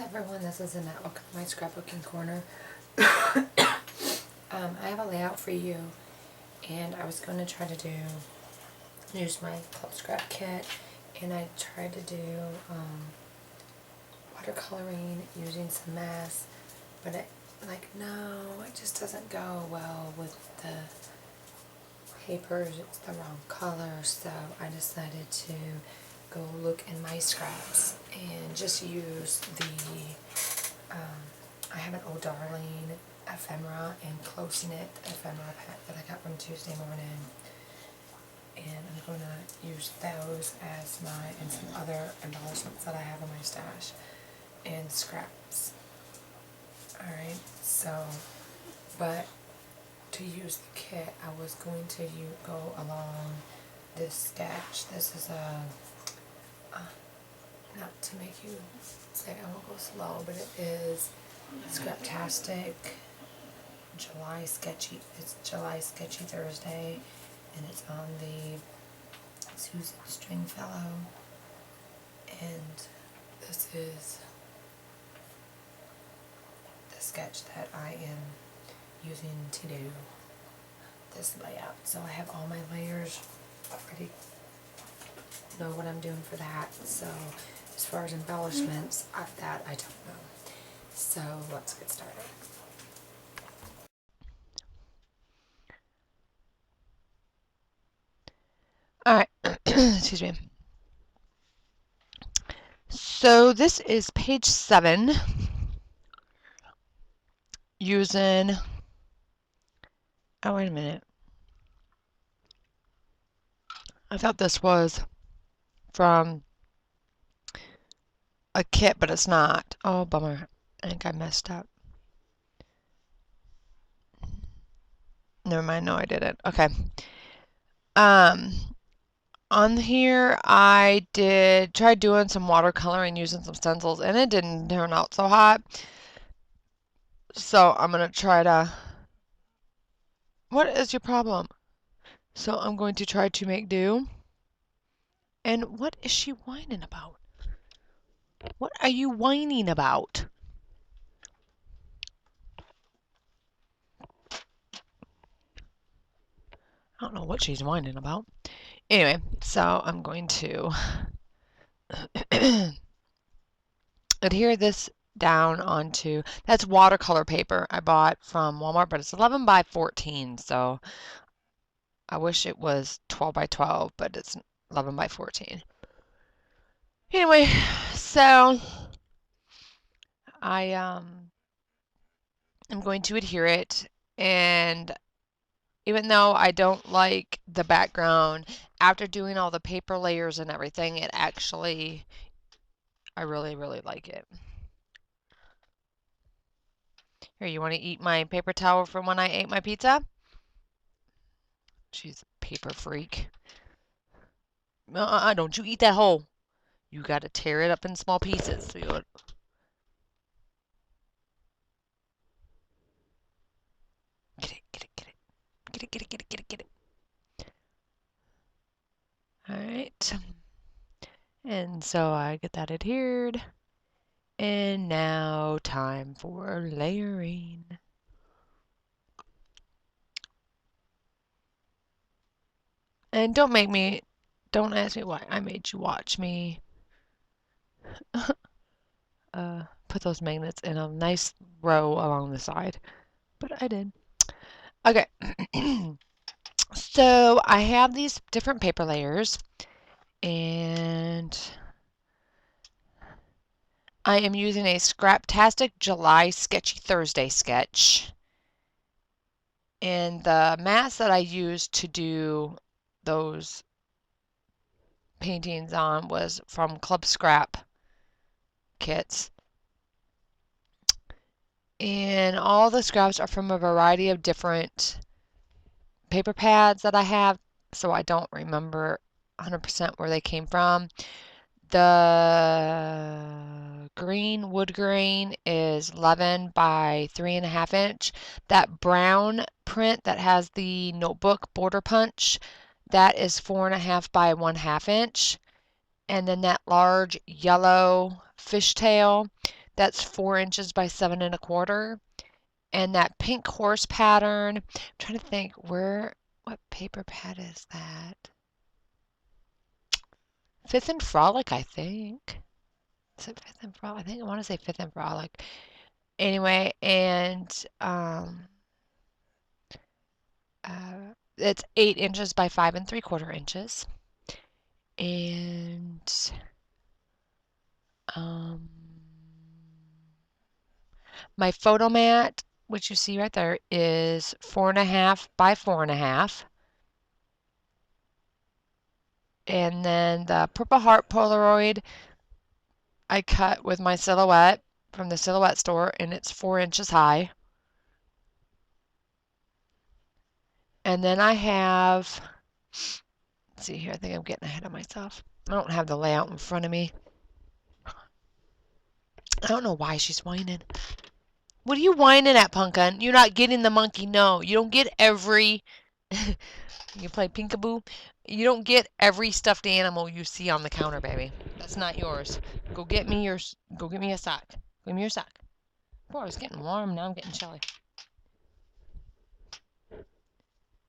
everyone, this is Annette. Welcome to my scrapbooking corner. I have a layout for you, and I was going to try to use my Club Scrap kit, and I tried to do watercoloring using some masks, but it just doesn't go well with the papers. It's the wrong color, so I decided to go look in my scraps and just use I have an Old Darling ephemera and close knit ephemera pack that I got from Tuesday morning, and I'm going to use those as and some other embellishments that I have in my stash and scraps. Alright, so, but to use the kit, I was going to go along this sketch. This is not to make you say I won't go slow, but it is Scraptastic it's July Sketchy Thursday, and it's on the Susan Stringfellow, and this is the sketch that I am using to do this layout. So I have all my layers already, know what I'm doing for that. So as far as embellishments, that I don't know. So let's get started. Alright, excuse me. So this is page 7 using, oh wait a minute, I thought this was from a kit, but it's not. Oh, bummer. I think I messed up. Never mind, no I didn't. Okay. On here I tried doing some watercoloring using some stencils, and it didn't turn out so hot. So I'm going to try to, what is your problem? So I'm going to try to make do. And what is she whining about? What are you whining about? I don't know what she's whining about. Anyway, so I'm going to adhere this down onto, that's watercolor paper I bought from Walmart, but it's 11 by 14, so I wish it was 12 by 12, but it's 11 by 14. Anyway, so I am going to adhere it, and even though I don't like the background, after doing all the paper layers and everything, it actually, I really, really like it. Here, you want to eat my paper towel from when I ate my pizza? She's a paper freak. Don't you eat that whole. You got to tear it up in small pieces. So you get it, get it, get it. Get it, get it, get it, get it, get it. Alright. And so I get that adhered. And now time for layering. And don't ask me why I made you watch me put those magnets in a nice row along the side. But I did. Okay. So I have these different paper layers, and I am using a Scraptastic July Sketchy Thursday sketch. And the mask that I used to do those paintings on was from Club Scrap kits. And all the scraps are from a variety of different paper pads that I have, so I don't remember 100% where they came from. The green, wood grain, is 11 by 3.5 inch. That brown print that has the notebook border punch, that is 4.5 by 1/2 inch. And then that large yellow fishtail, That's 4 inches by 7 1/4. And that pink horse pattern, I'm trying to think what paper pad is that? Fifth and Frolic, I think. Is it Fifth and Frolic? I want to say Fifth and Frolic. Anyway, and it's 8 inches by 5 3/4 inches. And um, my photo mat, which you see right there, is 4 1/2 by 4 1/2. And then the Purple Heart Polaroid I cut with my Silhouette from the Silhouette store, and it's 4 inches high. And then I have, let's see here, I think I'm getting ahead of myself. I don't have the layout in front of me. I don't know why she's whining. What are you whining at, Punkin? You're not getting the monkey. No, you don't get every... You play peekaboo? You don't get every stuffed animal you see on the counter, baby. That's not yours. Go get me a sock. Give me your sock. Boy, it's getting warm. Now I'm getting chilly. It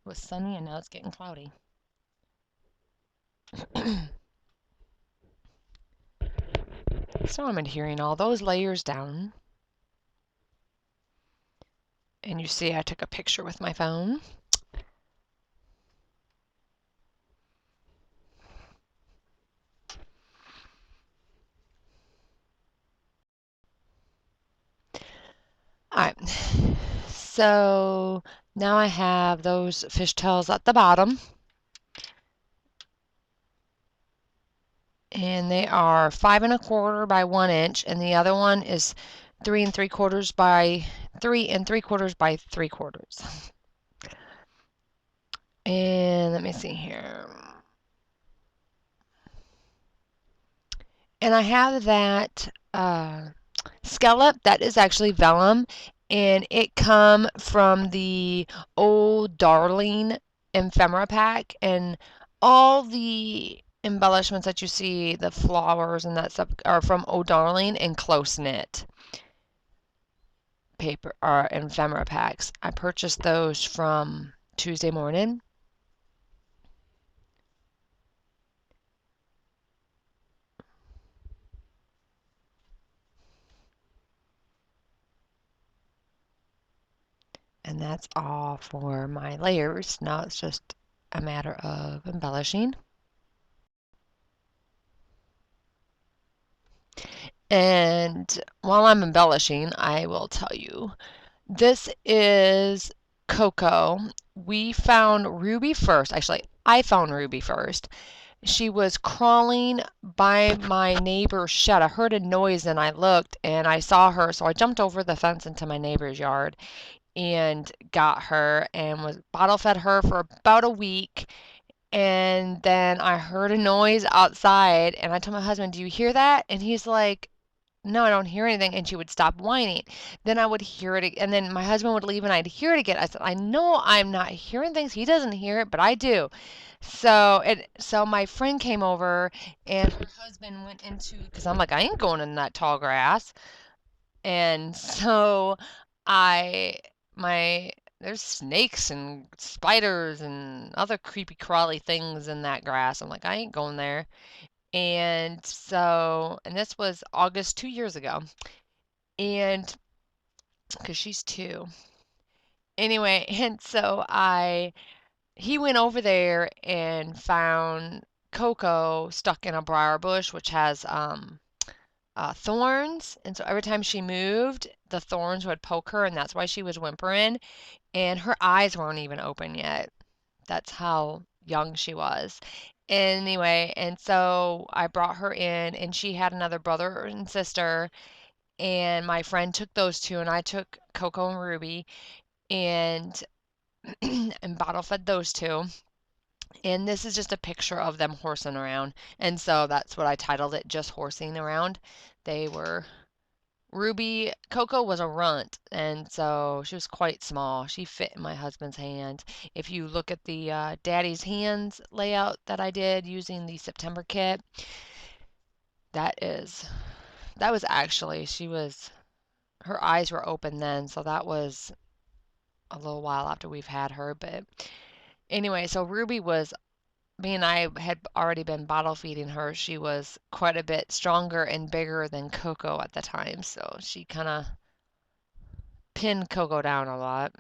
was sunny and now it's getting cloudy. So I'm adhering all those layers down. And you see I took a picture with my phone. Alright, so now I have those fishtails at the bottom. And they are 5 1/4 by 1 inch, and the other one is 3 3/4 by 3 3/4 by 3/4. And let me see here. And I have that scallop that is actually vellum, and it come from the Old Darling ephemera pack, and all the embellishments that you see, the flowers and that stuff, are from Old Darling and close knit paper or ephemera packs. I purchased those from Tuesday Morning. And that's all for my layers. Now it's just a matter of embellishing. And while I'm embellishing, I will tell you, this is Coco. We found Ruby first. Actually, I found Ruby first. She was crawling by my neighbor's shed. I heard a noise and I looked and I saw her. So I jumped over the fence into my neighbor's yard and got her and was bottle fed her for about a week. And then I heard a noise outside and I told my husband, "Do you hear that?" And he's like, "No, I don't hear anything." And she would stop whining. Then I would hear it, and then my husband would leave and I'd hear it again. I said, "I know I'm not hearing things. He doesn't hear it, but I do." So my friend came over and her husband went into, because I'm like, I ain't going in that tall grass. And so I my there's snakes and spiders and other creepy crawly things in that grass. I'm like, I ain't going there. And this was August 2 years ago. And because she's 2. Anyway, and so he went over there and found Coco stuck in a briar bush, which has thorns. And so every time she moved, the thorns would poke her, and that's why she was whimpering. And her eyes weren't even open yet. That's how young she was. Anyway, and so I brought her in, and she had another brother and sister, and my friend took those two, and I took Coco and Ruby, and and bottle fed those two. And this is just a picture of them horsing around, and so that's what I titled it, just horsing around. They were Coco was a runt, and so she was quite small. She fit in my husband's hands. If you look at the Daddy's Hands layout that I did using the September kit, that is That was actually, her eyes were open then, so that was a little while after we've had her. But anyway, so Ruby was, me and I had already been bottle feeding her. She was quite a bit stronger and bigger than Coco at the time, so she kind of pinned Coco down a lot.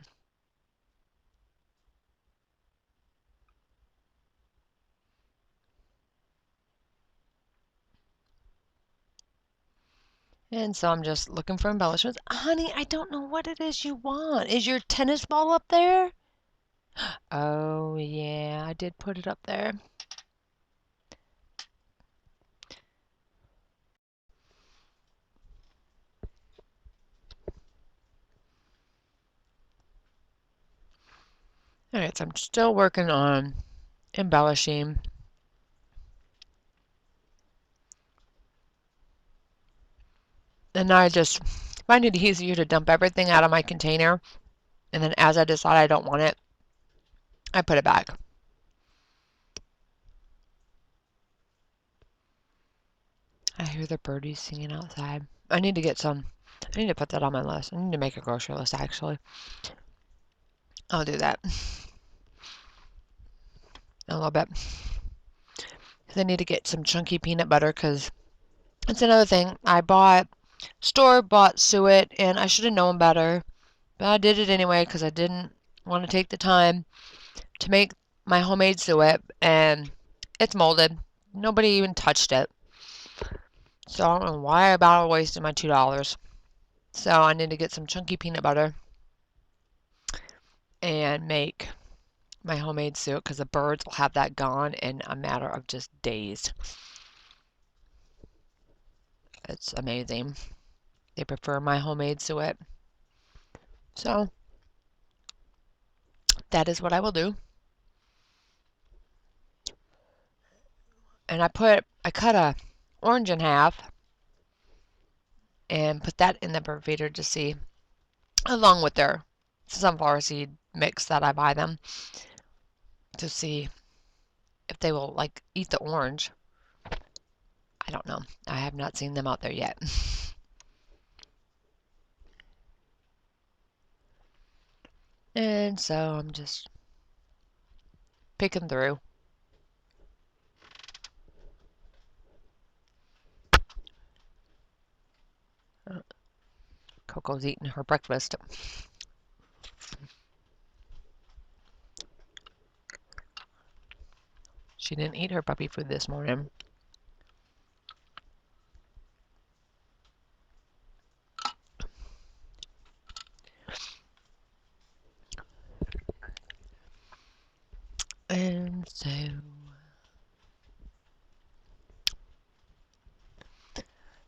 And so I'm just looking for embellishments. Honey, I don't know what it is you want. Is your tennis ball up there? Oh, yeah, I did put it up there. All right, so I'm still working on embellishing. And I just find it easier to dump everything out of my container. And then as I decide I don't want it, I put it back. I hear the birdies singing outside. I need to get some. I need to put that on my list. I need to make a grocery list, actually. I'll do that in a little bit. I need to get some chunky peanut butter because it's another thing. I bought store-bought suet and I should have known better. But I did it anyway because I didn't want to take the time to make my homemade suet, and it's molded. Nobody even touched it. So I don't know why I wasted my $2. So I need to get some chunky peanut butter and make my homemade suet because the birds will have that gone in a matter of just days. It's amazing. They prefer my homemade suet. So that is what I will do. And I cut a orange in half and put that in the bird feeder to see, along with their sunflower seed mix that I buy them, to see if they will like eat the orange. I don't know. I have not seen them out there yet. And so I'm just picking through. Coco's eating her breakfast. She didn't eat her puppy food this morning. And so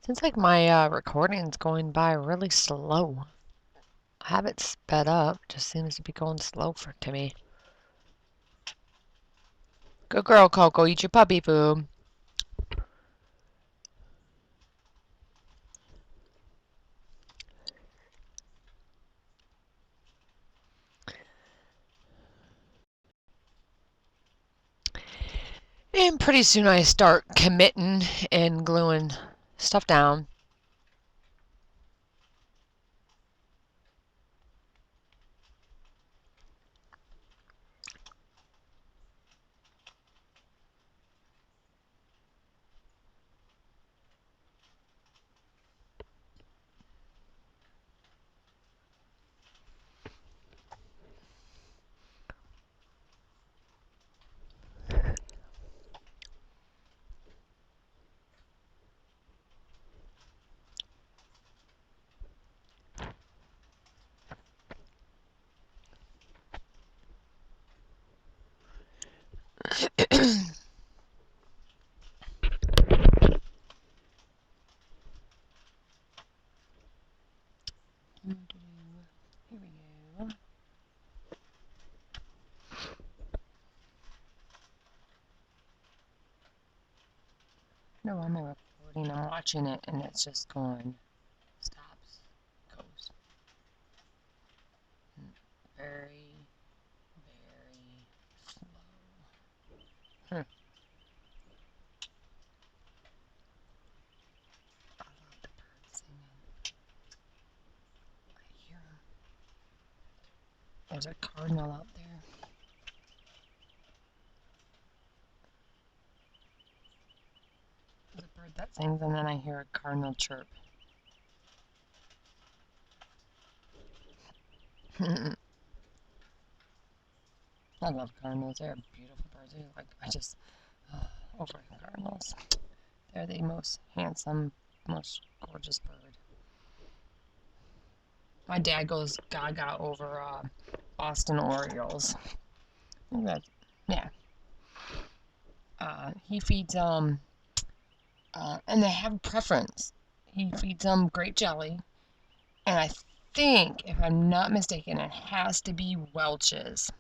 seems like my recording's going by really slow. I have it sped up. Just seems to be going slow to me. Good girl, Coco. Eat your puppy food. And pretty soon I start committing and gluing stuff down. Here we go. No, I'm not recording. I'm watching it, and it's just going. Stops. Goes. Very, very slow. There's a cardinal out there. There's a bird that sings, and then I hear a cardinal chirp. I love cardinals. They're beautiful birds. Over cardinals. They're the most handsome, most gorgeous bird. My dad goes gaga over Boston Orioles. Yeah. He feeds and they have a preference. He feeds them grape jelly, and I think, if I'm not mistaken, it has to be Welch's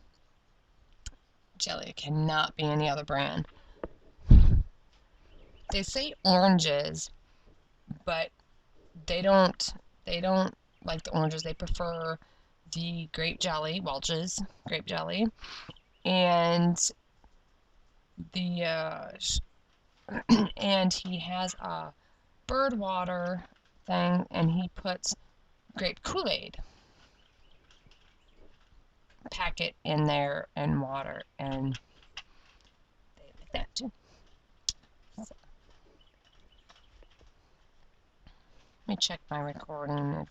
jelly. It cannot be any other brand. They say oranges, but they don't like the oranges. They prefer the grape jelly, Welch's grape jelly, and the and he has a bird water thing, and he puts grape Kool-Aid packet in there and water, and they like that too. So, let me check my recording if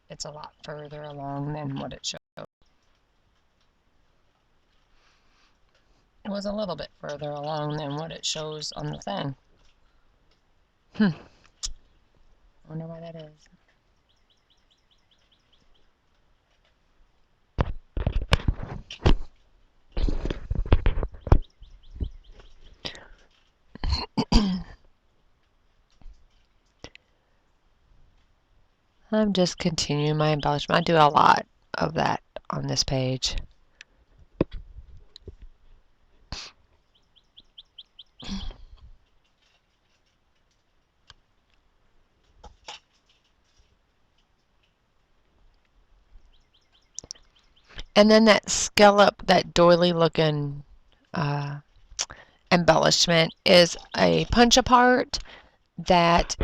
it's a lot further along than what it showed. It was a little bit further along than what it shows on the thing. I wonder why that is. I'm just continuing my embellishment. I do a lot of that on this page. And then that scallop, that doily looking embellishment is a punch apart that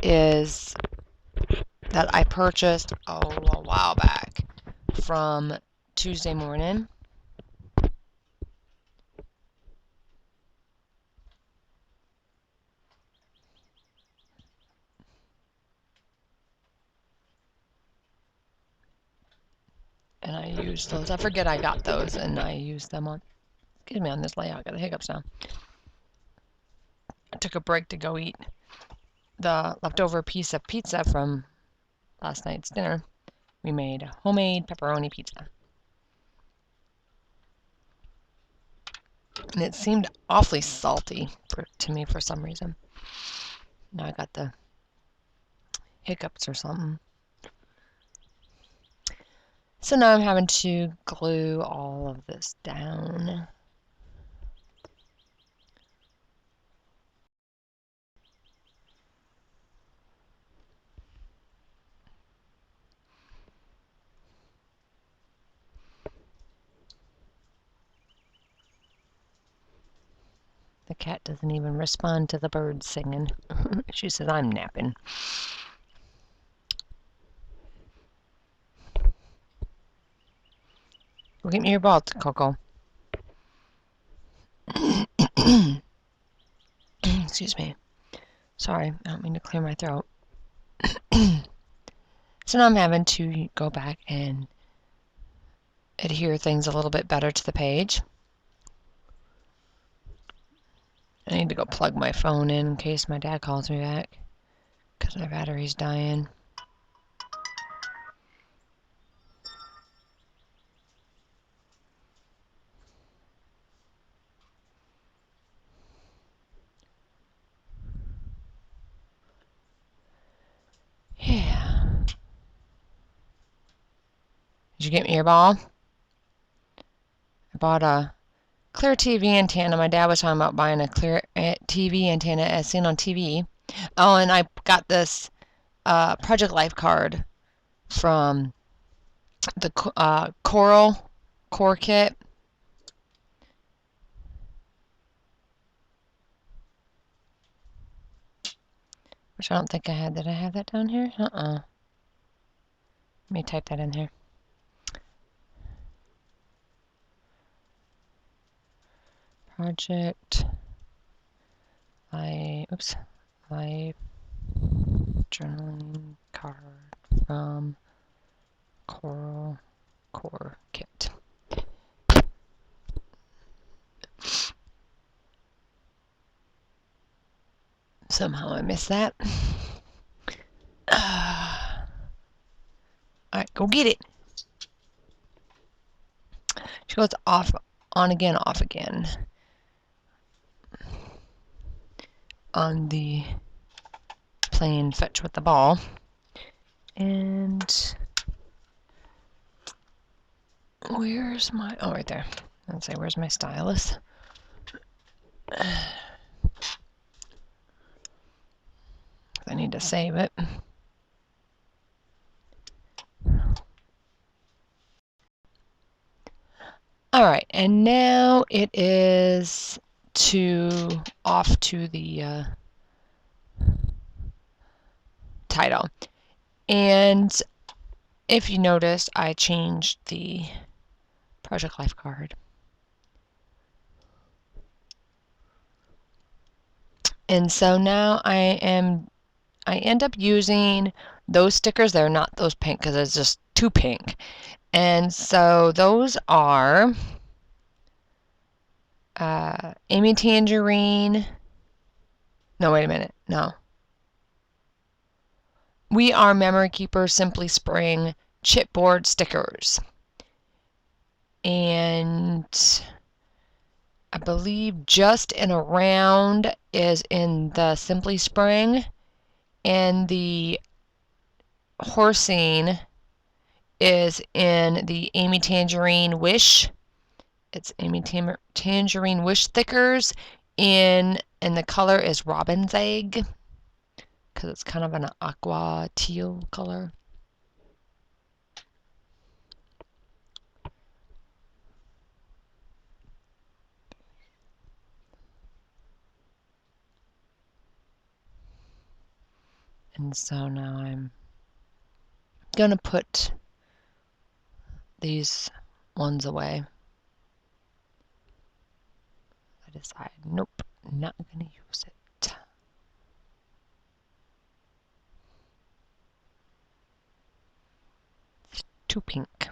I purchased a while back from Tuesday Morning. And I used those. I forget I got those, and I used them on, excuse me, on this layout. I got the hiccups now. I took a break to go eat the leftover piece of pizza from last night's dinner. We made a homemade pepperoni pizza. And it seemed awfully salty to me for some reason. Now I got the hiccups or something. So now I'm having to glue all of this down. The cat doesn't even respond to the birds singing. She says, I'm napping. Go get me your ball, Coco. Excuse me. Sorry, I don't mean to clear my throat. So now I'm having to go back and adhere things a little bit better to the page. I need to go plug my phone in case my dad calls me back because my battery's dying. Yeah. Did you get me your ball? I bought a clear TV antenna. My dad was talking about buying a clear TV antenna as seen on TV. Oh, and I got this Project Life card from the Coral Core Kit. Which I don't think I had. Did I have that down here? Let me type that in here. project, life journaling card from Coral Core Kit. Somehow I missed that. Alright, go get it. She goes off, on again, off again. On the playing fetch with the ball. And where's my, oh, right there. Let's say, where's my stylus? I need to save it. All right, and now it is off to the title. And if you noticed, I changed the project life card. And so now I end up using those stickers. They're not those pink because it's just too pink. And so those are Amy Tangerine. No, wait a minute. No. We Are Memory Keeper Simply Spring chipboard stickers. And I believe Just and Around is in the Simply Spring. And the Horsing is in the Amy Tangerine Wish. It's Amy Tangerine Wish stickers and the color is Robin's Egg because it's kind of an aqua teal color. And so now I'm gonna put these ones away. I decide, nope, not gonna use it. It's too pink. Tell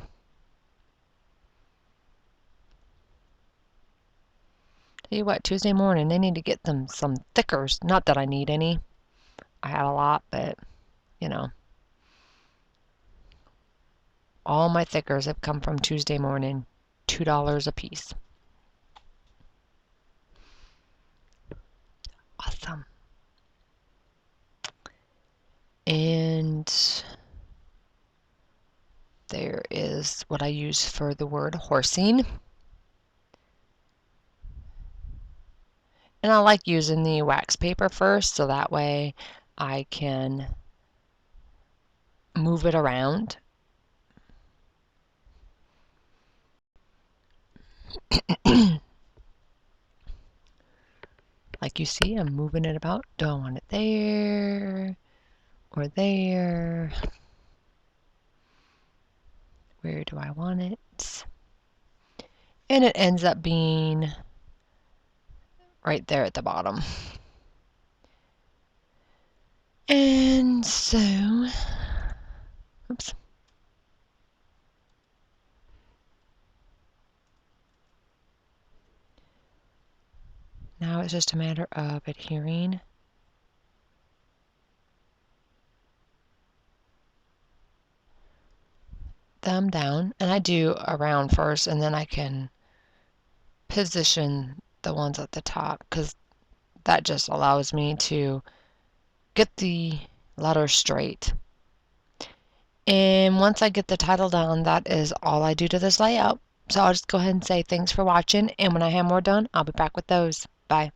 you what, Tuesday morning they need to get them some thickers. Not that I need any. I have a lot, but you know. All my thickers have come from Tuesday morning. $2 a piece. Awesome. And there is what I use for the word horsing. And I like using the wax paper first, so that way I can move it around. Like you see, I'm moving it about. Do I want it there or there? Where do I want it? And it ends up being right there at the bottom. And so, oops. Now it's just a matter of adhering them down. And I do around first, and then I can position the ones at the top because that just allows me to get the letters straight. And once I get the title down, that is all I do to this layout. So I'll just go ahead and say thanks for watching, and when I have more done, I'll be back with those. Bye.